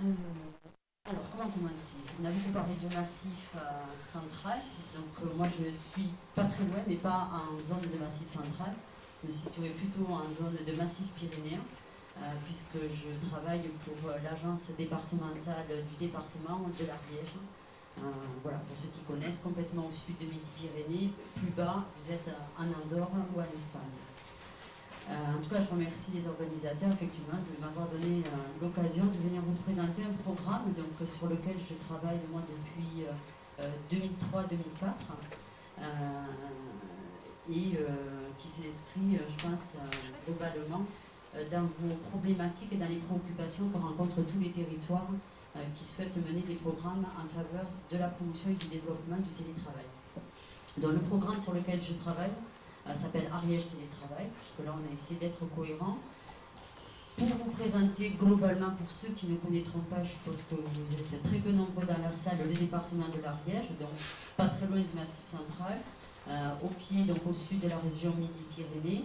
Alors, comment commencer? On a beaucoup parlé du massif central. Donc, moi, je suis pas très loin, mais pas en zone de massif central. Je me situerai plutôt en zone de massif pyrénéen, puisque je travaille pour l'agence départementale du département de l'Ariège. Voilà, pour ceux qui connaissent, complètement au sud de Midi-Pyrénées, plus bas, vous êtes en Andorre ou en Espagne. En tout cas, je remercie les organisateurs effectivement de m'avoir donné l'occasion de venir vous présenter un programme donc, sur lequel je travaille moi depuis 2003-2004 et qui s'inscrit, je pense, globalement dans vos problématiques et dans les préoccupations que rencontrent tous les territoires qui souhaitent mener des programmes en faveur de la promotion et du développement du télétravail. Donc, le programme sur lequel je travaille s'appelle Ariège Télétravail, puisque là on a essayé d'être cohérent. Pour vous présenter globalement, pour ceux qui ne connaîtront pas, je suppose que vous êtes très peu nombreux dans la salle, le département de l'Ariège, donc pas très loin du Massif central, au pied, donc au sud de la région Midi-Pyrénées.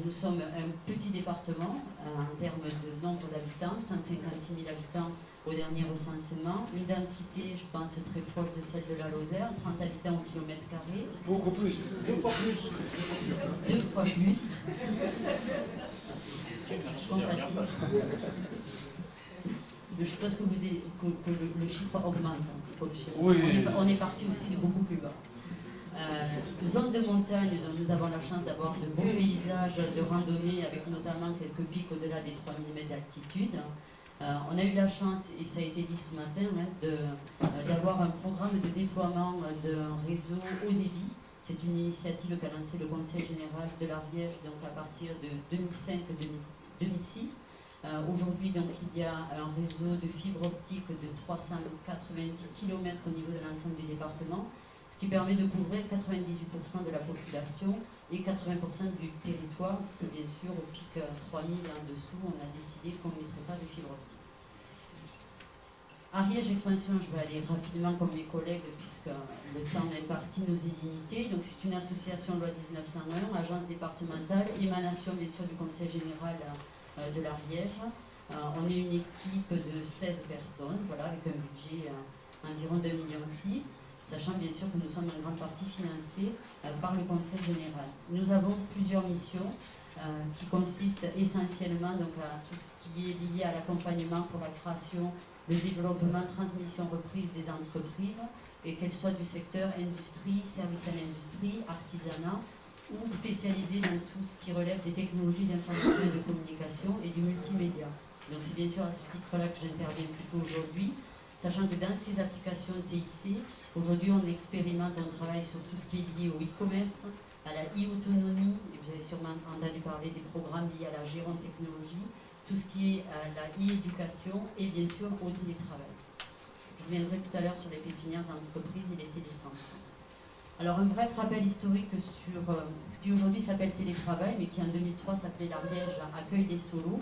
Nous sommes un petit département en termes de nombre d'habitants, 156 000 habitants au dernier recensement, une densité, je pense, très proche de celle de la Lozère, 30 habitants au kilomètre carré. Beaucoup plus, 2 fois plus. 2 fois plus. Je suppose que, le chiffre augmente. Oui. On est parti aussi de beaucoup plus bas. Zone de montagne dont nous avons la chance d'avoir de beaux paysages de randonnée avec notamment quelques pics au-delà des 3000 mètres d'altitude. On a eu la chance, et ça a été dit ce matin, d'avoir un programme de déploiement d'un réseau haut débit. C'est une initiative qu'a lancée le Conseil général de l'Ariège donc à partir de 2005-2006. Aujourd'hui, donc, il y a un réseau de fibre optique de 390 km au niveau de l'ensemble du département, ce qui permet de couvrir 98% de la population et 80% du territoire, parce que bien sûr, au pic 3000 en dessous, on a décidé qu'on ne mettrait pas de fibre optique. Ariège Expansion, je vais aller rapidement comme mes collègues, puisque le temps imparti nous est limité. Donc, c'est une association loi 1901, agence départementale, émanation bien sûr du Conseil général de l'Ariège. On est une équipe de 16 personnes, voilà, avec un budget environ 2,6 millions, sachant bien sûr que nous sommes en grande partie financés par le Conseil général. Nous avons plusieurs missions qui consistent essentiellement donc, à tout ce qui est lié à l'accompagnement pour la création, le développement, transmission, reprise des entreprises, et qu'elles soient du secteur industrie, service à l'industrie, artisanat, ou spécialisées dans tout ce qui relève des technologies d'information et de communication et du multimédia. Donc c'est bien sûr à ce titre-là que j'interviens plutôt aujourd'hui, sachant que dans ces applications TIC, aujourd'hui on expérimente, on travaille sur tout ce qui est lié au e-commerce, à la e-autonomie, et vous avez sûrement entendu parler des programmes liés à la gérontechnologie, tout ce qui est la e-éducation et bien sûr au télétravail. Je reviendrai tout à l'heure sur les pépinières d'entreprise et les télécentres. Alors un bref rappel historique sur ce qui aujourd'hui s'appelle télétravail, mais qui en 2003 s'appelait l'Ariège Accueil des Solos.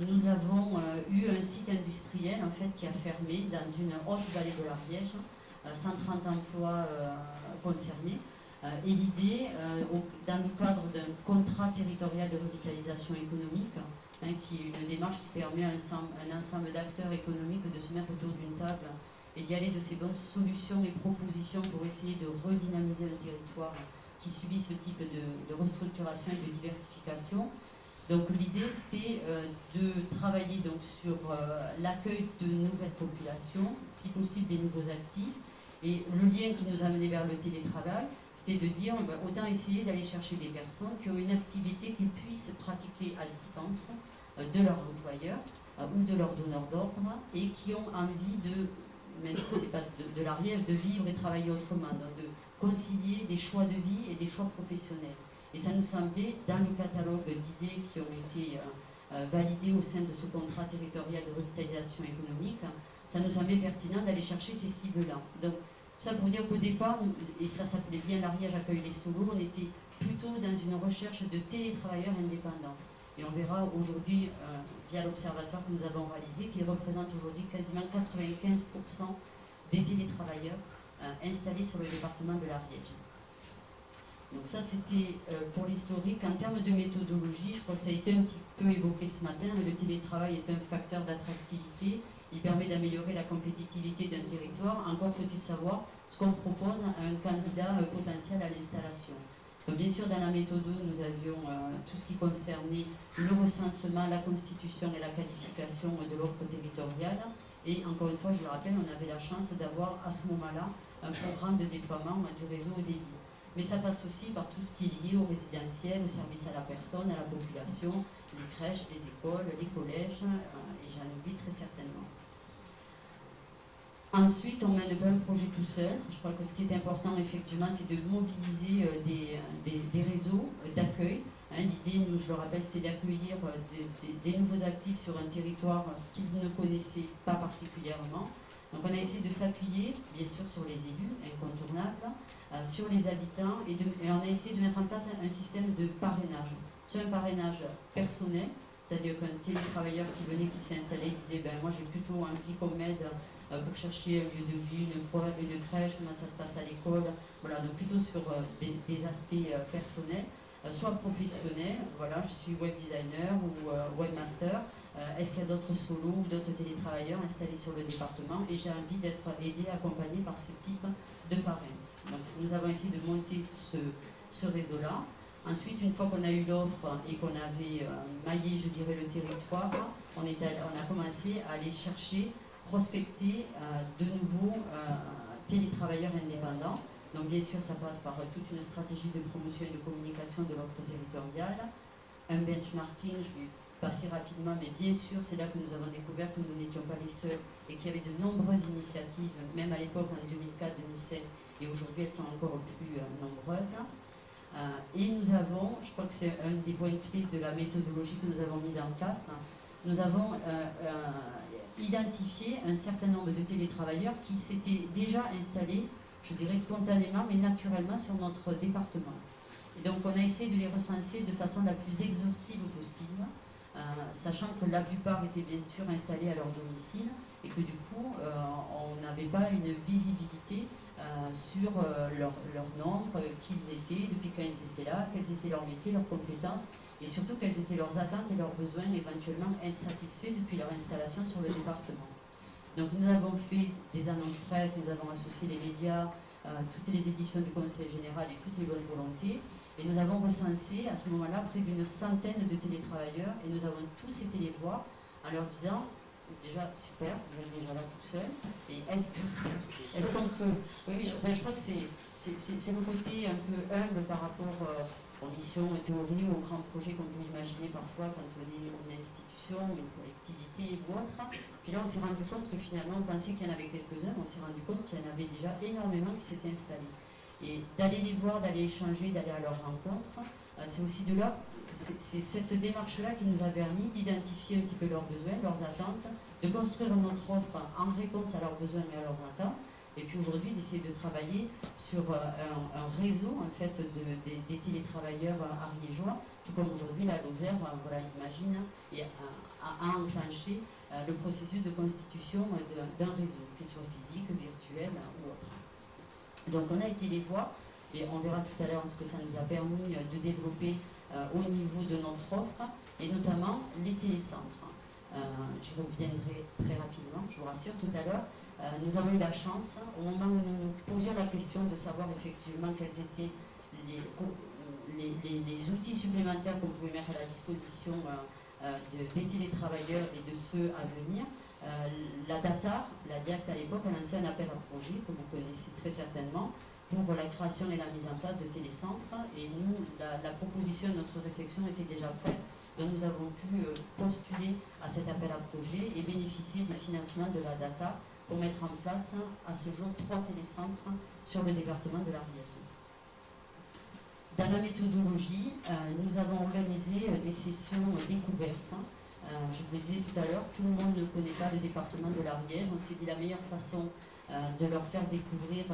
Nous avons eu un site industriel en fait, qui a fermé dans une haute vallée de l'Ariège, 130 emplois concernés. Et l'idée, dans le cadre d'un contrat territorial de revitalisation économique, qui est une démarche qui permet à un ensemble d'acteurs économiques de se mettre autour d'une table et d'y aller de ces bonnes solutions et propositions pour essayer de redynamiser le territoire qui subit ce type de restructuration et de diversification. Donc l'idée c'était de travailler donc, sur l'accueil de nouvelles populations, si possible des nouveaux actifs, et le lien qui nous a mené vers le télétravail, c'était de dire autant essayer d'aller chercher des personnes qui ont une activité qu'ils puissent pratiquer à distance de leur employeur ou de leur donneur d'ordre et qui ont envie de, même si ce n'est pas de l'Ariège, de vivre et travailler autrement, donc de concilier des choix de vie et des choix professionnels. Et ça nous semblait, dans le catalogue d'idées qui ont été validées au sein de ce contrat territorial de revitalisation économique, ça nous semblait pertinent d'aller chercher ces cibles-là. Donc, ça pour dire qu'au départ, et ça s'appelait bien l'Ariège Accueil les Solos, on était plutôt dans une recherche de télétravailleurs indépendants. Et on verra aujourd'hui, via l'observatoire que nous avons réalisé, qu'il représente aujourd'hui quasiment 95% des télétravailleurs installés sur le département de l'Ariège. Donc ça, c'était pour l'historique. En termes de méthodologie, je crois que ça a été un petit peu évoqué ce matin, mais le télétravail est un facteur d'attractivité. Il permet d'améliorer la compétitivité d'un territoire. Encore faut-il savoir ce qu'on propose à un candidat potentiel à l'installation. Donc bien sûr, dans la méthode, nous avions tout ce qui concernait le recensement, la constitution et la qualification de l'offre territoriale. Et encore une fois, je le rappelle, on avait la chance d'avoir à ce moment-là un programme de déploiement du réseau au débit. Mais ça passe aussi par tout ce qui est lié au résidentiel, au service à la personne, à la population, les crèches, les écoles, les collèges, et j'en oublie très certainement. Ensuite, on ne mène pas un projet tout seul. Je crois que ce qui est important, effectivement, c'est de mobiliser des réseaux d'accueil. L'idée, nous, je le rappelle, c'était d'accueillir des nouveaux actifs sur un territoire qu'ils ne connaissaient pas particulièrement. Donc on a essayé de s'appuyer, bien sûr, sur les élus, incontournables, sur les habitants, et on a essayé de mettre en place un système de parrainage. Soit un parrainage personnel, c'est-à-dire qu'un télétravailleur qui venait, qui s'est installé, disait « moi j'ai plutôt envie qu'on m'aide pour chercher un lieu de vie, une crèche, comment ça se passe à l'école ». Voilà, donc plutôt sur des aspects personnels, soit professionnels, voilà, je suis web designer ou webmaster. Est-ce qu'il y a d'autres solos ou d'autres télétravailleurs installés sur le département, et j'ai envie d'être aidé, accompagné par ce type de parrain. Donc nous avons essayé de monter ce réseau-là. Ensuite, une fois qu'on a eu l'offre et qu'on avait maillé, je dirais, le territoire, on a commencé à aller chercher, prospecter de nouveaux télétravailleurs indépendants. Donc bien sûr, ça passe par toute une stratégie de promotion et de communication de l'offre territoriale, un benchmarking, je vais passer rapidement, mais bien sûr, c'est là que nous avons découvert que nous n'étions pas les seuls et qu'il y avait de nombreuses initiatives, même à l'époque en 2004-2007, et aujourd'hui elles sont encore plus nombreuses. Et nous avons, je crois que c'est un des points clés de la méthodologie que nous avons mise en place, nous avons identifié un certain nombre de télétravailleurs qui s'étaient déjà installés, je dirais spontanément, mais naturellement sur notre département. Et donc on a essayé de les recenser de façon la plus exhaustive possible, sachant que la plupart étaient bien sûr installés à leur domicile et que du coup on n'avait pas une visibilité sur leur nombre, qui ils étaient, depuis quand ils étaient là, quels étaient leurs métiers, leurs compétences, et surtout quelles étaient leurs attentes et leurs besoins éventuellement insatisfaits depuis leur installation sur le département. Donc nous avons fait des annonces presse, nous avons associé les médias, toutes les éditions du Conseil général et toutes les bonnes volontés, et nous avons recensé à ce moment-là près d'une centaine de télétravailleurs, et nous avons tous été les voir en leur disant déjà super, vous êtes déjà là tout seul, et est-ce qu'on peut... Oui, je crois que c'est le côté un peu humble par rapport aux missions, aux théories, aux grands projets qu'on peut imaginer parfois quand on est une institution, une collectivité ou autre. Puis là on s'est rendu compte que finalement on pensait qu'il y en avait quelques-uns, on s'est rendu compte qu'il y en avait déjà énormément qui s'étaient installés. Et d'aller les voir, d'aller échanger, d'aller à leur rencontre, c'est aussi de là, c'est cette démarche-là qui nous a permis d'identifier un petit peu leurs besoins, leurs attentes, de construire notre offre en réponse à leurs besoins et à leurs attentes, et puis aujourd'hui d'essayer de travailler sur un réseau en fait des télétravailleurs ariégeois, tout comme aujourd'hui la Lozère, voilà, imagine, et a enclenché le processus de constitution d'un réseau, qu'il soit physique, virtuel ou autre. Donc on a été les voir, et on verra tout à l'heure ce que ça nous a permis de développer au niveau de notre offre, et notamment les télécentres. J'y reviendrai très rapidement, je vous rassure, tout à l'heure. Nous avons eu la chance, au moment où nous nous posions la question de savoir effectivement quels étaient les outils supplémentaires qu'on pouvait mettre à la disposition des télétravailleurs et de ceux à venir, la DATAR, la DIACT à l'époque, a lancé un appel à projet, que vous connaissez très certainement, pour la création et la mise en place de télécentres. Et nous, la proposition de notre réflexion était déjà prête, donc nous avons pu postuler à cet appel à projet et bénéficier des financements de la DATAR pour mettre en place à ce jour 3 télécentres sur le département de l'Ariège. Dans la méthodologie, nous avons organisé des sessions découvertes. Je vous le disais tout à l'heure, tout le monde ne connaît pas le département de l'Ariège. On s'est dit la meilleure façon de leur faire découvrir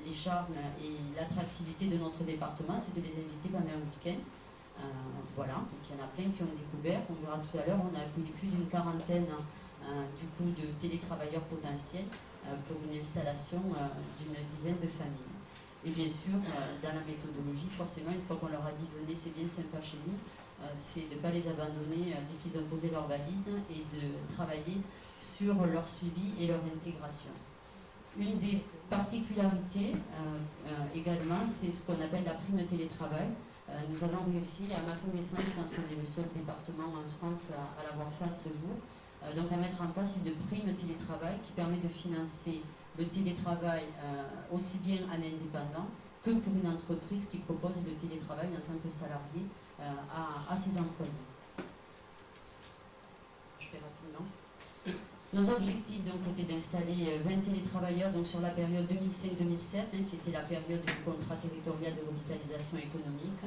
les charmes et l'attractivité de notre département, c'est de les inviter pendant un week-end. Voilà, donc il y en a plein qui ont découvert. On verra tout à l'heure, on a accueilli plus d'une quarantaine du coup de télétravailleurs potentiels pour une installation d'une dizaine de familles. Et bien sûr, dans la méthodologie, forcément, une fois qu'on leur a dit venez, c'est bien sympa chez nous, c'est de ne pas les abandonner dès qu'ils ont posé leur valise et de travailler sur leur suivi et leur intégration. Une des particularités également, c'est ce qu'on appelle la prime de télétravail. Nous avons réussi, à ma connaissance, je pense qu'on est le seul département en France à l'avoir fait à ce jour, donc à mettre en place une prime de télétravail qui permet de financer le télétravail aussi bien en indépendant que pour une entreprise qui propose le télétravail en tant que salarié à ses employés. Je fais rapidement. Nos objectifs donc étaient d'installer 20 télétravailleurs donc, sur la période 2005-2007, qui était la période du contrat territorial de revitalisation économique.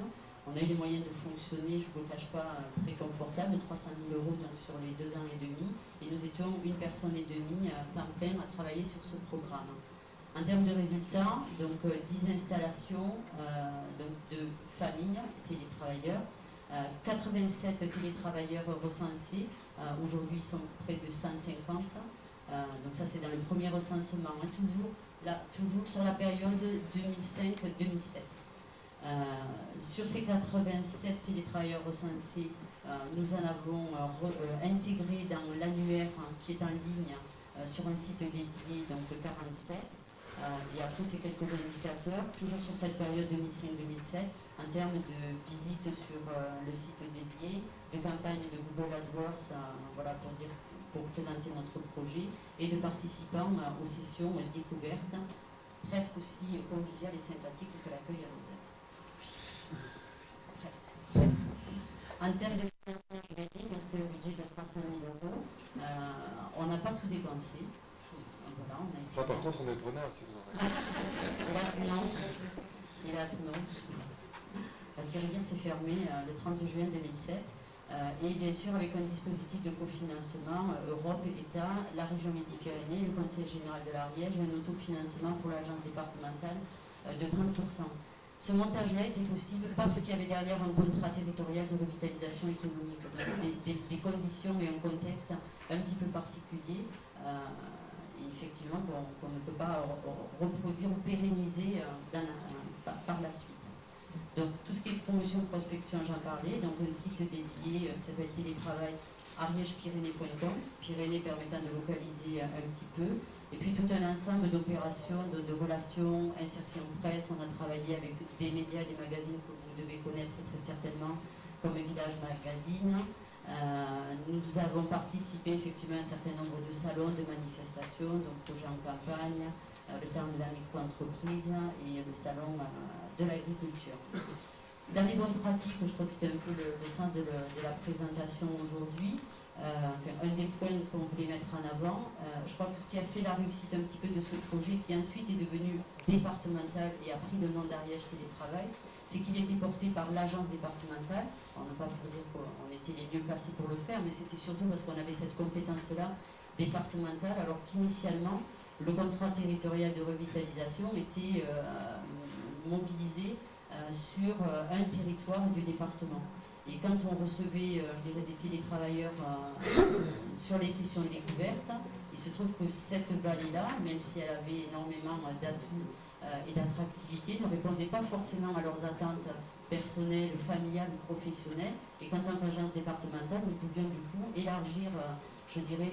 On a eu les moyens de fonctionner, je ne vous le cache pas, très confortable, 300 000 € donc, sur les 2 ans et demi. Et nous étions une personne et demie à temps plein à travailler sur ce programme. En termes de résultats, donc 10 installations donc, de familles, télétravailleurs, 87 télétravailleurs recensés. Aujourd'hui, ils sont près de 150. Donc ça, c'est dans le premier recensement, toujours sur la période 2005-2007. Sur ces 87 télétravailleurs recensés, nous en avons intégré dans l'annuaire qui est en ligne sur un site dédié, donc 47. Et après, c'est quelques indicateurs, toujours sur cette période 2005-2007, en termes de visites sur le site dédié, de campagnes de Google AdWords, voilà, pour présenter notre projet, et de participants aux sessions découvertes, presque aussi conviviales et sympathiques que l'accueil à Lausanne. Presque. En termes de financement juridique, c'était un budget de 300 000 €. On n'a pas tout dépensé. Voilà, ça, par contre, on est preneur si vous en avez. Hélas, non. Hélas, non. La Thierry s'est fermée le 30 juin 2007. Et bien sûr, avec un dispositif de cofinancement, Europe, État, la région Midi-Pyrénées, le Conseil général de l'Ariège, un autofinancement pour l'agence départementale de 30%. Ce montage-là était possible parce qu'il y avait derrière un contrat territorial de revitalisation économique, donc des conditions et un contexte un petit peu particulier, et effectivement qu'on ne peut pas reproduire ou pérenniser par la suite. Donc tout ce qui est promotion, prospection, j'en parlais, donc un site dédié qui s'appelle télétravail ariège-pyrénées.com, Pyrénées permettant de localiser un petit peu. Et puis tout un ensemble d'opérations, de relations, insertion presse. On a travaillé avec des médias, des magazines que vous devez connaître très certainement, comme Village Magazine. Nous avons participé effectivement à un certain nombre de salons, de manifestations, donc projet en campagne, le salon de la micro-entreprise et le salon de l'agriculture. Dans les bonnes pratiques, je crois que c'était un peu le sens de la présentation aujourd'hui. Un des points qu'on voulait mettre en avant, je crois que ce qui a fait la réussite un petit peu de ce projet, qui ensuite est devenu départemental et a pris le nom d'Ariège Télétravail, c'est qu'il était porté par l'agence départementale. On n'a pas pour dire qu'on était les mieux placés pour le faire, mais c'était surtout parce qu'on avait cette compétence-là départementale, alors qu'initialement, le contrat territorial de revitalisation était mobilisé sur un territoire du département. Et quand on recevait, je dirais, des télétravailleurs sur les sessions découvertes, il se trouve que cette vallée-là, même si elle avait énormément d'atouts et d'attractivité, ne répondait pas forcément à leurs attentes personnelles, familiales ou professionnelles. Et qu'en tant qu'agence départementale, nous pouvions du coup élargir, je dirais,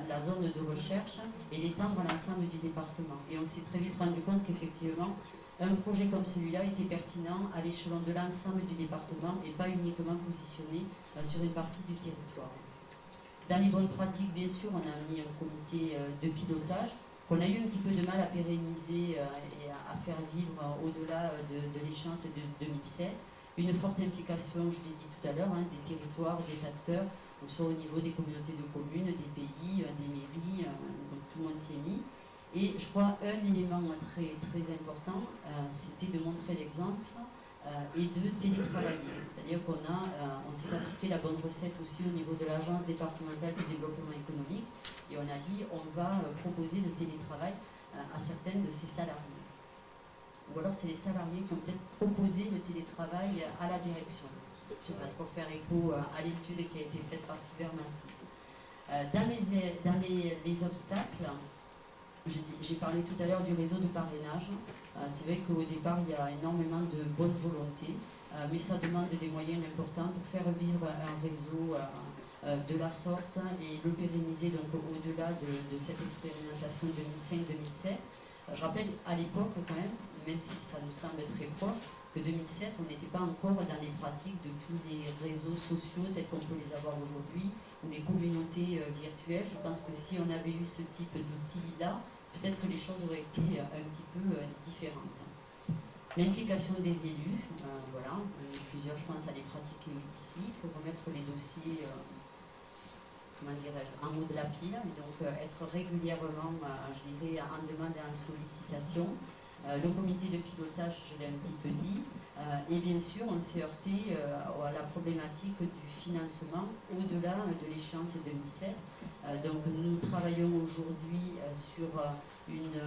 la zone de recherche et l'étendre à l'ensemble du département. Et on s'est très vite rendu compte qu'effectivement, un projet comme celui-là était pertinent à l'échelon de l'ensemble du département et pas uniquement positionné sur une partie du territoire. Dans les bonnes pratiques, bien sûr, on a mis un comité de pilotage qu'on a eu un petit peu de mal à pérenniser et à faire vivre au-delà de l'échéance de 2007. Une forte implication, je l'ai dit tout à l'heure, des territoires, des acteurs, soit au niveau des communautés de communes, des pays, des mairies, donc tout le monde s'y est mis. Et je crois un élément très, très important, c'était de montrer l'exemple et de télétravailler. C'est-à-dire qu'on s'est appliqué la bonne recette aussi au niveau de l'agence départementale du développement économique et on a dit on va proposer le télétravail à certaines de ses salariés. Ou alors c'est les salariés qui ont peut-être proposé le télétravail à la direction. Je passe pour faire écho à l'étude qui a été faite par Cybermassif. Dans les obstacles, j'ai parlé tout à l'heure du réseau de parrainage. C'est vrai qu'au départ, il y a énormément de bonne volonté, mais ça demande des moyens importants pour faire vivre un réseau de la sorte et le pérenniser donc au-delà de cette expérimentation 2005-2007. Je rappelle à l'époque quand même si ça nous semble très proche, que 2007, on n'était pas encore dans les pratiques de tous les réseaux sociaux tels qu'on peut les avoir aujourd'hui, ou les communautés virtuelles. Je pense que si on avait eu ce type d'outils-là, peut-être que les choses auraient été un petit peu différentes. L'implication des élus, voilà, plusieurs, je pense, à les pratiquer ici. Il faut remettre les dossiers, comment dirais-je, en haut de la pile, et donc être régulièrement, je dirais, en demande et en sollicitation. Le comité de pilotage, je l'ai un petit peu dit, et bien sûr, on s'est heurté à la problématique du financement au-delà de l'échéance 2007. Donc nous travaillons aujourd'hui sur une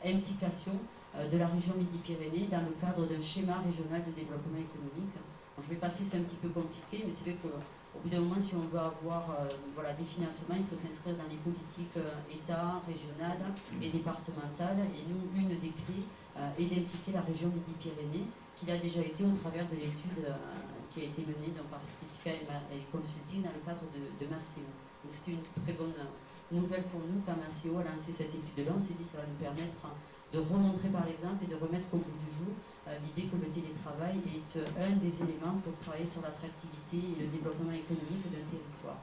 implication de la région Midi-Pyrénées dans le cadre d'un schéma régional de développement économique. Bon, je vais passer, c'est un petit peu compliqué, mais c'est vrai qu'au bout d'un moment, si on veut avoir voilà, des financements, il faut s'inscrire dans les politiques État, régionales et départementales. Et nous, une des clés est d'impliquer la région Midi-Pyrénées, qui a déjà été au travers de l'étude qui a été menée donc, par Statistica et Consulting dans le cadre de Maceo. Donc c'était une très bonne nouvelle pour nous quand Maceo a lancé cette étude-là. On s'est dit que ça va nous permettre de remontrer par l'exemple et de remettre au goût du jour l'idée que le télétravail est un des éléments pour travailler sur l'attractivité et le développement économique d'un territoire.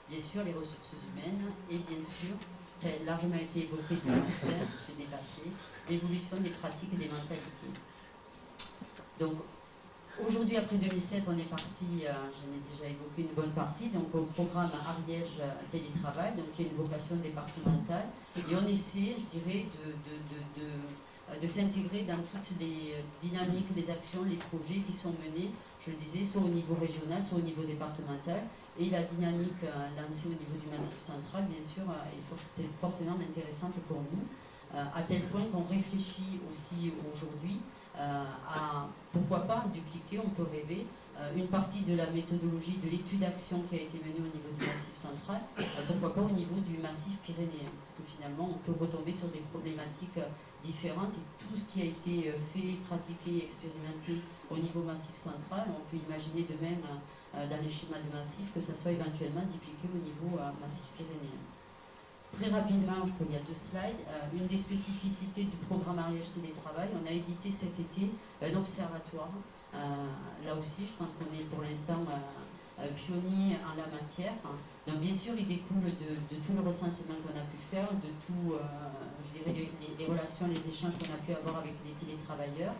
Bien sûr, les ressources humaines et bien sûr, ça a largement été évoqué ce matin, j'ai dépassé, l'évolution des pratiques et des mentalités. Donc, aujourd'hui, après 2007, on est parti, j'en ai déjà évoqué une bonne partie, donc au programme Ariège Télétravail, donc qui a une vocation départementale, et on essaie, je dirais, de s'intégrer dans toutes les dynamiques, les actions, les projets qui sont menés, je le disais, soit au niveau régional, soit au niveau départemental, et la dynamique lancée au niveau du Massif central, bien sûr, est forcément intéressante pour nous, à tel point qu'on réfléchit aussi aujourd'hui à, pourquoi pas, dupliquer, on peut rêver, une partie de la méthodologie de l'étude d'action qui a été menée au niveau du Massif central, pourquoi pas au niveau du Massif pyrénéen, parce que finalement, on peut retomber sur des problématiques différentes et tout ce qui a été fait, pratiqué, expérimenté au niveau Massif central, on peut imaginer de même dans les schémas de massif que ça soit éventuellement dupliqué au niveau Massif pyrénéen. Très rapidement, je crois qu'il y a 2 slides, une des spécificités du programme Ariège Télétravail, on a édité cet été un observatoire. Là aussi, je pense qu'on est pour l'instant pionnier en la matière. Donc bien sûr, il découle de tout le recensement qu'on a pu faire, de tout, je dirais, les relations, les échanges qu'on a pu avoir avec les télétravailleurs.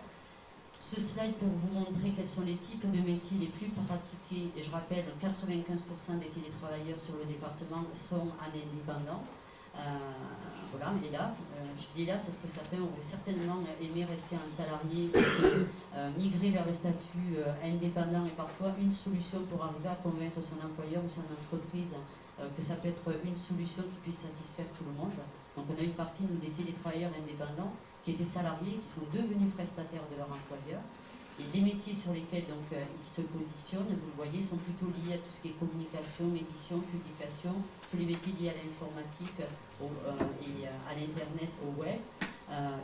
Ce slide pour vous montrer quels sont les types de métiers les plus pratiqués, et je rappelle, 95% des télétravailleurs sur le département sont en indépendant. Voilà, hélas, je dis hélas parce que certains auraient certainement aimé rester en salarié, migrer vers le statut indépendant et parfois une solution pour arriver à convaincre son employeur ou son entreprise que ça peut être une solution qui puisse satisfaire tout le monde. Donc on a une partie, nous, des télétravailleurs indépendants qui étaient salariés, qui sont devenus prestataires de leur employeur. Et les métiers sur lesquels donc, ils se positionnent, vous le voyez, sont plutôt liés à tout ce qui est communication, édition, publication, tous les métiers liés à l'informatique et à l'Internet, au web.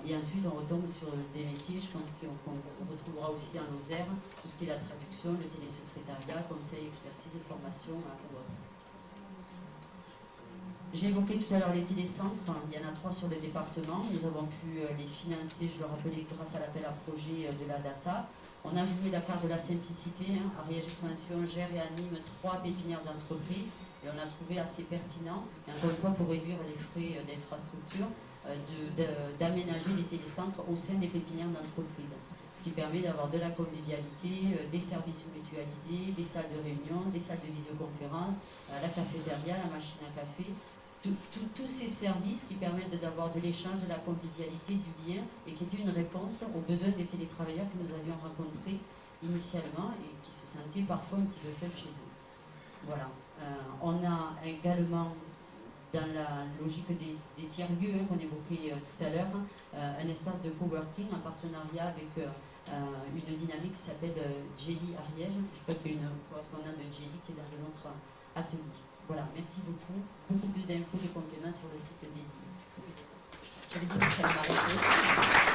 Et ensuite, on retombe sur des métiers, je pense qu'on retrouvera aussi en Lozère, tout ce qui est la traduction, le télésecrétariat, conseil, expertise et formation ou autre. J'ai évoqué tout à l'heure les télécentres, il y en a 3 sur le département, nous avons pu les financer, je le rappelais, grâce à l'appel à projet de la data. On a joué la carte de la simplicité, Ariège Expansion gère et anime 3 pépinières d'entreprise, et on a trouvé assez pertinent, et encore une fois pour réduire les frais d'infrastructure, d'aménager les télécentres au sein des pépinières d'entreprise. Ce qui permet d'avoir de la convivialité, des services mutualisés, des salles de réunion, des salles de visioconférence, la cafétéria, la machine à café, tous ces services qui permettent d'avoir de l'échange, de la convivialité, du lien, et qui étaient une réponse aux besoins des télétravailleurs que nous avions rencontrés initialement et qui se sentaient parfois un petit peu seuls chez eux. Voilà. On a également, dans la logique des tiers-lieux qu'on évoquait tout à l'heure, un espace de coworking en partenariat avec une dynamique qui s'appelle Jelly Ariège. Je crois qu'il y a une correspondante de Jelly qui est dans un autre atelier. Voilà, merci beaucoup. Beaucoup plus d'infos et compléments sur le site dédié. J'avais dit que ça m'arrêtait.